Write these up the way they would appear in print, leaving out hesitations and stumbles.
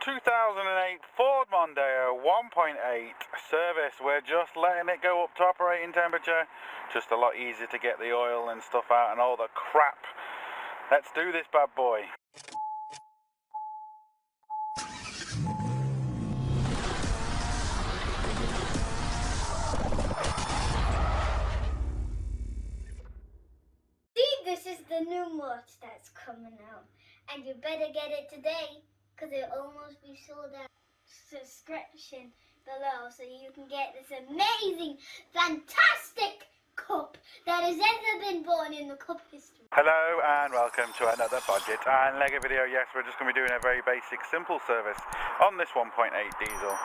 2008 Ford Mondeo 1.8 service. We're just letting it go up to operating temperature. Just a lot easier to get the oil and stuff out and all the crap. Let's do this bad boy. This is the new merch that's coming out, and you better get it today because it'll almost be sold out. Subscription below so you can get this amazing, fantastic cup that has ever been born in the cup history. Hello and welcome to another Bodgit and Leggit video. Yes, we're just going to be doing a very basic, simple service on this 1.8 diesel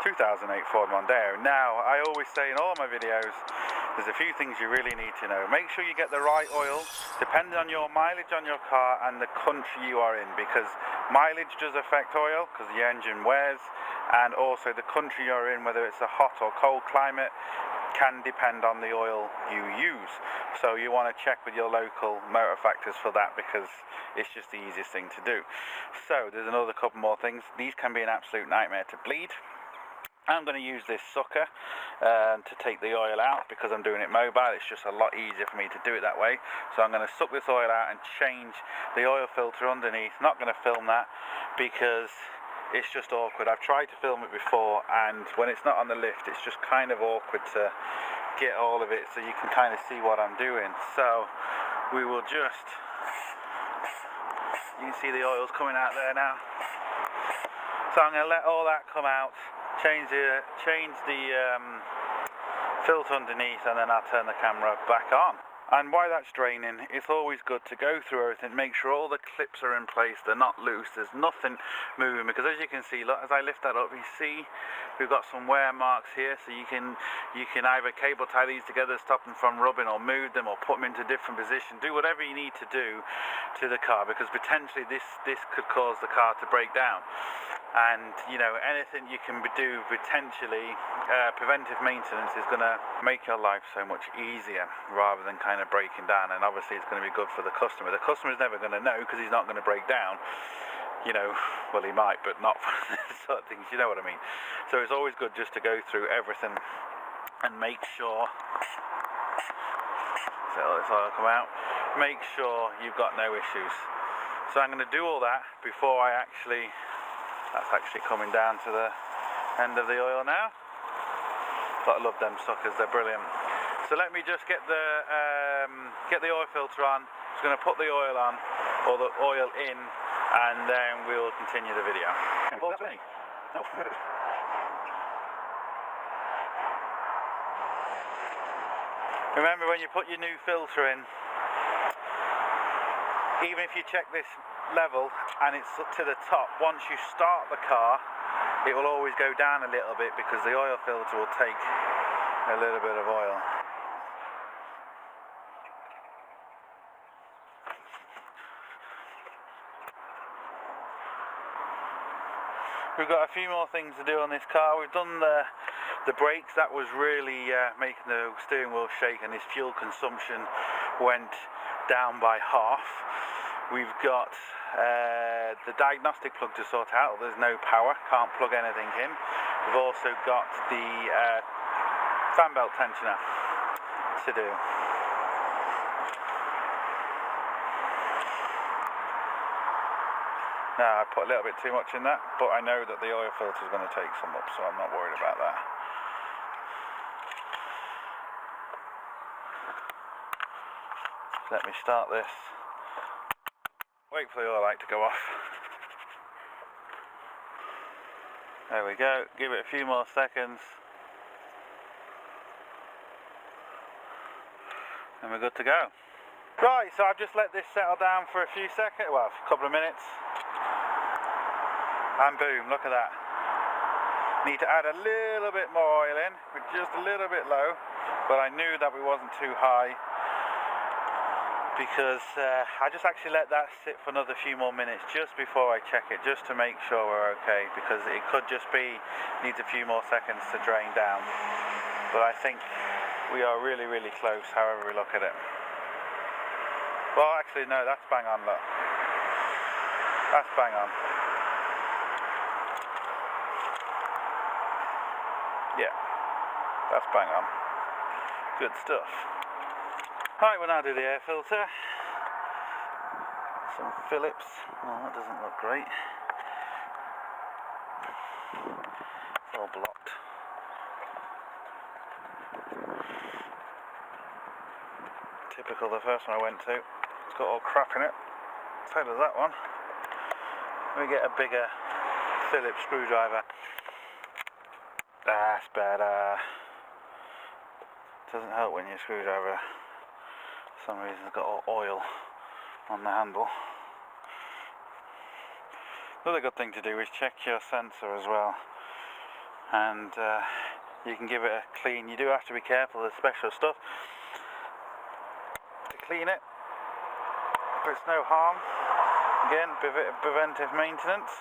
2008 Ford Mondeo. Now, I always say in all my videos, there's a few things you really need to know. Make sure you get the right oil, depending on your mileage on your car and the country you are in, because mileage does affect oil because the engine wears, and also the country you're in, whether it's a hot or cold climate, can depend on the oil you use. So you want to check with your local motor factors for that, because it's just the easiest thing to do. So there's another couple more things. These can be an absolute nightmare to bleed. I'm going to use this sucker to take the oil out because I'm doing it mobile. It's just a lot easier for me to do it that way. So I'm going to suck this oil out and change the oil filter underneath. Not going to film that because it's just awkward. I've tried to film it before, and when it's not on the lift, it's just kind of awkward to get all of it so you can kind of see what I'm doing. So we will just, you can see the oil's coming out there now. So I'm going to let all that come out. Change the filter underneath, and then I'll turn the camera back on. And while that's draining, it's always good to go through everything, make sure all the clips are in place, they're not loose, there's nothing moving, because as you can see, look, as I lift that up, you see we've got some wear marks here, so you can either cable tie these together, stop them from rubbing, or move them, or put them into different positions. Do whatever you need to do to the car, because potentially this could cause the car to break down. And you know, anything you can do potentially, preventive maintenance is going to make your life so much easier rather than kind of breaking down. And obviously it's going to be good for the customer. The customer's never going to know because he's not going to break down. You know, well, he might, but not for this sort of things, you know what I mean. So it's always good just to go through everything and make sure, so let this oil come out, make sure you've got no issues. So I'm going to do all that before I actually, that's actually coming down to the end of the oil now. But I love them suckers, they're brilliant. So let me just get the oil filter on. Just going to put the oil on, or the oil in, and then we'll continue the video. No. Remember, when you put your new filter in, even if you check this level and it's to the top, once you start the car, it will always go down a little bit because the oil filter will take a little bit of oil. We've got a few more things to do on this car. We've done the brakes. That was really making the steering wheel shake, and his fuel consumption went down by half. We've got the diagnostic plug to sort out. There's no power, can't plug anything in. We've also got the fan belt tensioner to do. Now, I put a little bit too much in that, but I know that the oil filter is going to take some up, so I'm not worried about that. Let me start this. Wait for the oil light to go off. There we go, give it a few more seconds. And we're good to go. Right, so I've just let this settle down for a few seconds, well, a couple of minutes. And boom, look at that. Need to add a little bit more oil in, but just a little bit low. But I knew that we wasn't too high, because I just actually let that sit for another few more minutes just before I check it, just to make sure we're okay, because it could just be, needs a few more seconds to drain down. But I think we are really, really close, however we look at it. Well, actually, no, that's bang on, look. That's bang on. That's bang on. Good stuff. Right, we'll now do the air filter. Some Phillips. Oh, that doesn't look great. It's all blocked. Typical, the first one I went to. It's got all crap in it. So does that one. We get a bigger Phillips screwdriver. That's better. Doesn't help when your screwdriver, for some reason, has got all oil on the handle. Another good thing to do is check your sensor as well, and you can give it a clean. You do have to be careful of the special stuff to clean it, but it's no harm. Again, preventive maintenance.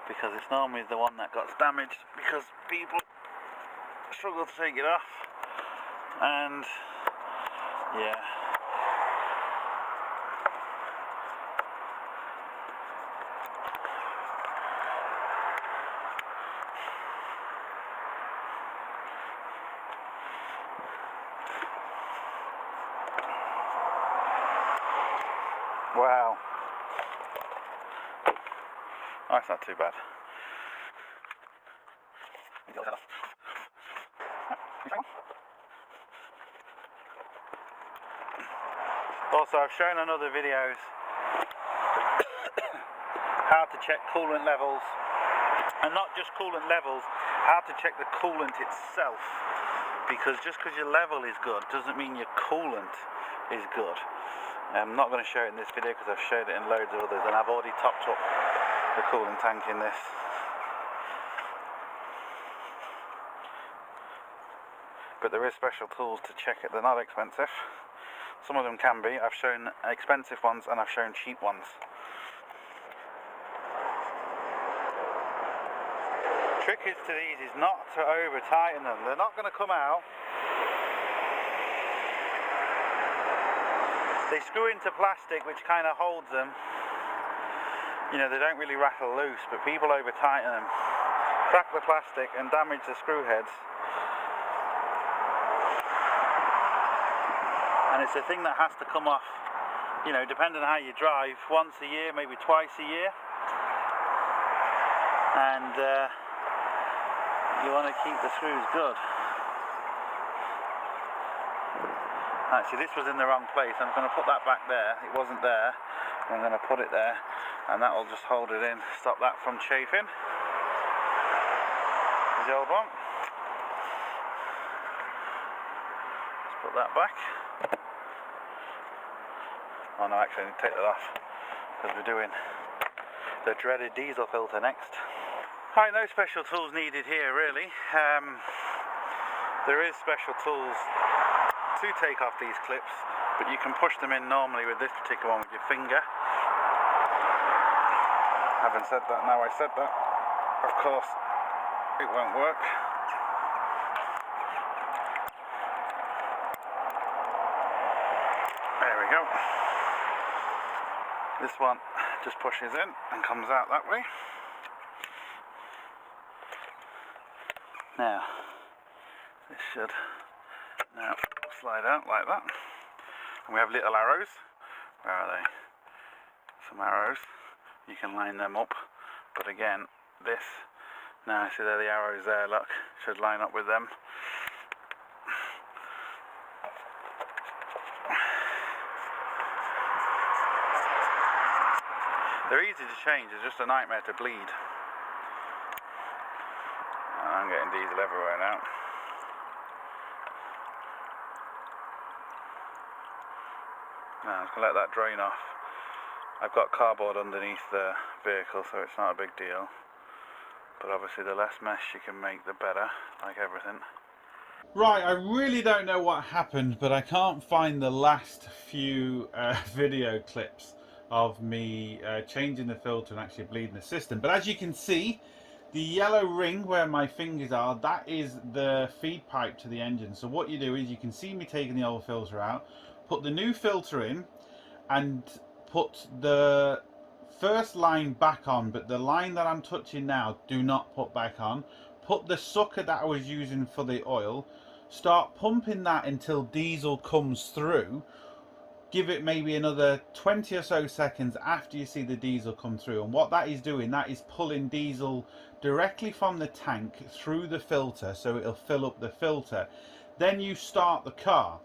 Because it's normally the one that got damaged because people struggle to take it off, and yeah. Wow. Oh, that's not too bad. Also, I've shown on other videos how to check coolant levels, and not just coolant levels, how to check the coolant itself, because just because your level is good doesn't mean your coolant is good. I'm not going to show it in this video because I've showed it in loads of others, and I've already topped up the coolant tank in this. But there is special tools to check it. They're not expensive. Some of them can be. I've shown expensive ones and I've shown cheap ones. Trick is to these is not to over tighten them. They're not going to come out. They screw into plastic, which kind of holds them. You know, they don't really rattle loose, but people over tighten them, crack the plastic and damage the screw heads. And it's a thing that has to come off, you know, depending on how you drive, once a year, maybe twice a year. And you want to keep the screws good. Actually, this was in the wrong place. I'm going to put that back there. It wasn't there. I'm going to put it there, and that will just hold it in, stop that from chafing. There's the old one. Let's put that back. Oh no, actually I need to take that off, because we're doing the dreaded diesel filter next. Right, no special tools needed here really. There is special tools to take off these clips, but you can push them in normally with this particular one with your finger. Having said that, now I said that, of course it won't work. There we go. This one just pushes in and comes out that way. Now this should now slide out like that, and we have little arrows. Where are they? Some arrows. You can line them up, but again, this, now see there the arrows there, look, should line up with them. They're easy to change, it's just a nightmare to bleed. I'm getting diesel everywhere now. Now I'm just going to let that drain off. I've got cardboard underneath the vehicle, so it's not a big deal. But obviously the less mess you can make, the better, like everything. Right, I really don't know what happened, but I can't find the last few video clips of me changing the filter and actually bleeding the system. But as you can see, the yellow ring where my fingers are, that is the feed pipe to the engine. So what you do is, you can see me taking the old filter out. put the new filter in and put the first line back on, but the line that I'm touching now, do not put back on. Put the sucker that I was using for the oil, start pumping that until diesel comes through. Give it maybe another 20 or so seconds after you see the diesel come through, and what that is doing, that is pulling diesel directly from the tank through the filter, so it'll fill up the filter. Then you start the car,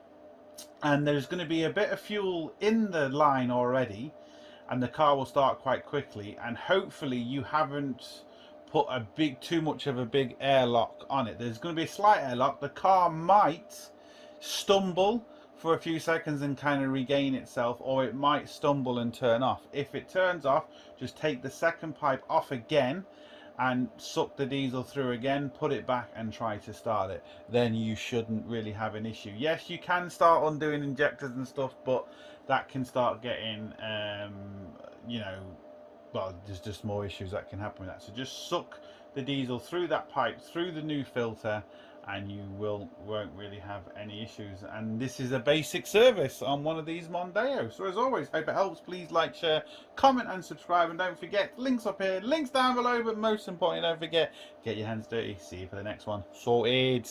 and there's going to be a bit of fuel in the line already, and the car will start quite quickly, and hopefully you haven't put too much of a big airlock on it. There's going to be a slight airlock. The car might stumble for a few seconds and kind of regain itself, or it might stumble and turn off. If it turns off, just take the second pipe off again and suck the diesel through again, put it back and try to start it. Then you shouldn't really have an issue. Yes, you can start undoing injectors and stuff, but that can start getting you know, well, there's just more issues that can happen with that. So just suck the diesel through that pipe, through the new filter, and you won't really have any issues. And this is a basic service on one of these Mondeos. So as always, hope it helps. Please like, share, comment and subscribe, and don't forget, links up here, links down below, but most importantly, don't forget, get your hands dirty. See you for the next one. Sorted.